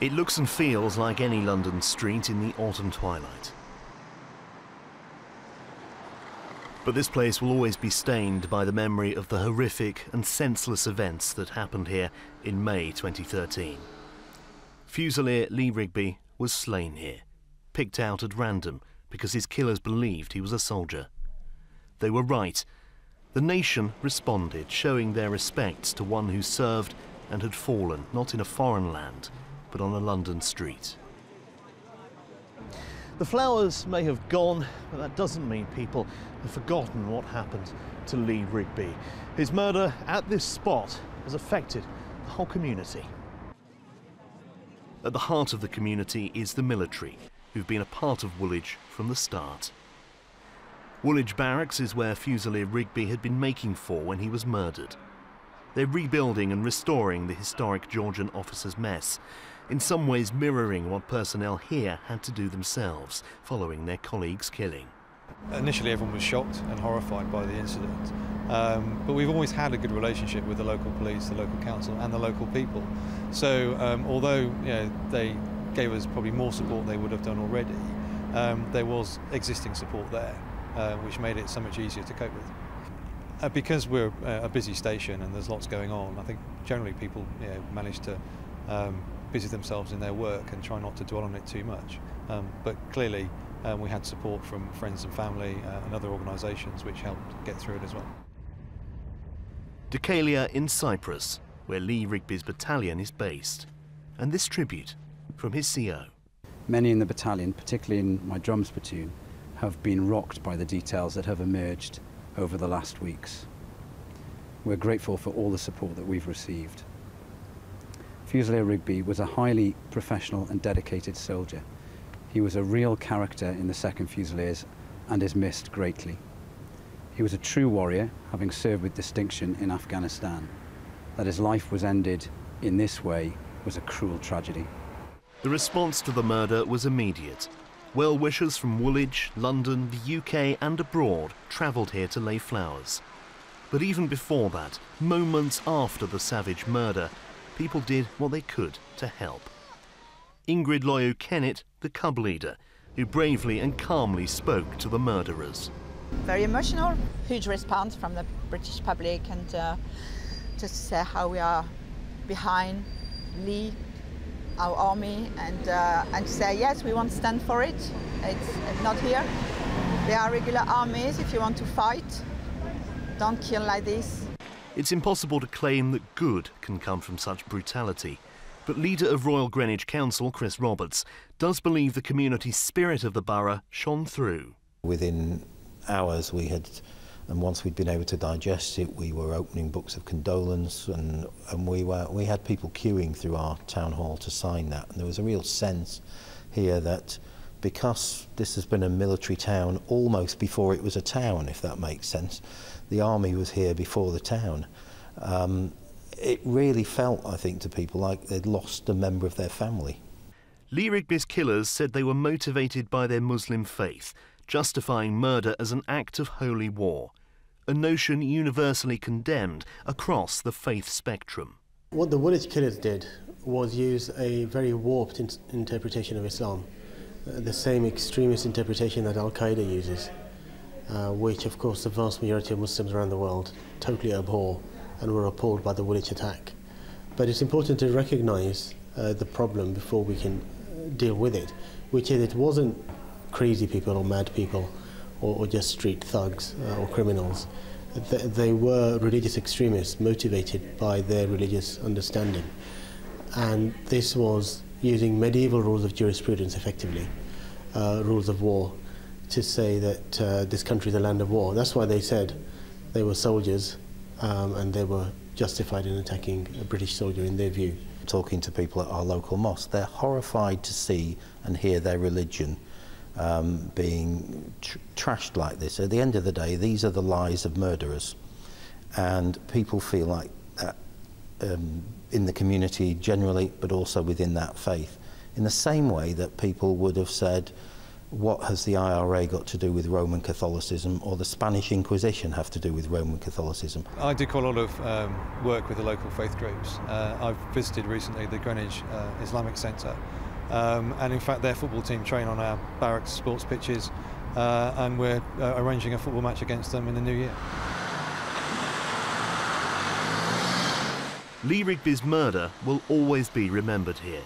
It looks and feels like any London street in the autumn twilight. But this place will always be stained by the memory of the horrific and senseless events that happened here in May 2013. Fusilier Lee Rigby was slain here, picked out at random because his killers believed he was a soldier. They were right. The nation responded, showing their respects to one who served and had fallen, not in a foreign land, but on a London street. The flowers may have gone, but that doesn't mean people have forgotten what happened to Lee Rigby. His murder at this spot has affected the whole community. At the heart of the community is the military, who've been a part of Woolwich from the start. Woolwich Barracks is where Fusilier Rigby had been making for when he was murdered. They're rebuilding and restoring the historic Georgian officers' mess, in some ways mirroring what personnel here had to do themselves following their colleagues' killing. Initially everyone was shocked and horrified by the incident, but we've always had a good relationship with the local police, the local council and the local people. So although they gave us probably more support than they would have done already, there was existing support there, which made it so much easier to cope with. Because we're a busy station and there's lots going on, I think generally people manage to busy themselves in their work and try not to dwell on it too much. But clearly we had support from friends and family and other organisations which helped get through it as well. Decalia in Cyprus, where Lee Rigby's battalion is based, and this tribute from his CO. Many in the battalion, particularly in my drums platoon, have been rocked by the details that have emerged over the last weeks. We're grateful for all the support that we've received. Fusilier Rigby was a highly professional and dedicated soldier. He was a real character in the 2nd Fusiliers and is missed greatly. He was a true warrior, having served with distinction in Afghanistan. That his life was ended in this way was a cruel tragedy. The response to the murder was immediate. Well-wishers from Woolwich, London, the UK and abroad travelled here to lay flowers. But even before that, moments after the savage murder, people did what they could to help. Ingrid Loyu-Kennett, the Cub leader, who bravely and calmly spoke to the murderers. Very emotional, huge response from the British public, and just to say how we are behind Lee, our army, and to say yes, we won't stand for it. It's not here. There are regular armies. If you want to fight, don't kill like this. It's impossible to claim that good can come from such brutality. But leader of Royal Greenwich Council, Chris Roberts, does believe the community spirit of the borough shone through. Within hours we had, and once we'd been able to digest it, we were opening books of condolence, and we had people queuing through our town hall to sign that. And there was a real sense here that because this has been a military town almost before it was a town, if that makes sense, the army was here before the town. It really felt, I think, to people like they'd lost a member of their family. Lee Rigby's killers said they were motivated by their Muslim faith, justifying murder as an act of holy war, a notion universally condemned across the faith spectrum. What the Woolwich killers did was use a very warped interpretation of Islam, the same extremist interpretation that Al-Qaeda uses, which of course the vast majority of Muslims around the world totally abhor and were appalled by the Woolwich attack. But it's important to recognise the problem before we can deal with it, which is it wasn't crazy people or mad people or just street thugs or criminals. They were religious extremists motivated by their religious understanding. And this was using medieval rules of jurisprudence effectively, rules of war, to say that this country is a land of war. That's why they said they were soldiers and they were justified in attacking a British soldier in their view. Talking to people at our local mosque, they're horrified to see and hear their religion being trashed like this. At the end of the day, these are the lies of murderers, and people feel like that in the community generally, but also within that faith. In the same way that people would have said, what has the IRA got to do with Roman Catholicism, or the Spanish Inquisition have to do with Roman Catholicism? I do quite a lot of work with the local faith groups. I've visited recently the Greenwich Islamic Centre, and in fact their football team train on our barracks sports pitches, and we're arranging a football match against them in the new year. Lee Rigby's murder will always be remembered here,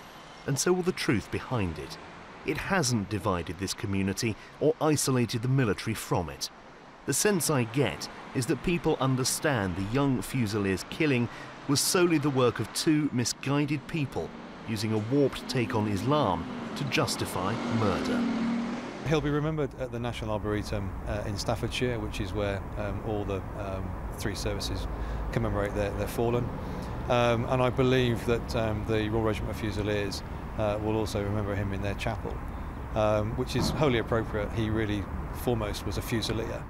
and so will the truth behind it. It hasn't divided this community or isolated the military from it. The sense I get is that people understand the young Fusilier's killing was solely the work of two misguided people using a warped take on Islam to justify murder. He'll be remembered at the National Arboretum in Staffordshire, which is where all the three services commemorate their fallen. And I believe that the Royal Regiment of Fusiliers will also remember him in their chapel, which is wholly appropriate. He really, foremost, was a Fusilier.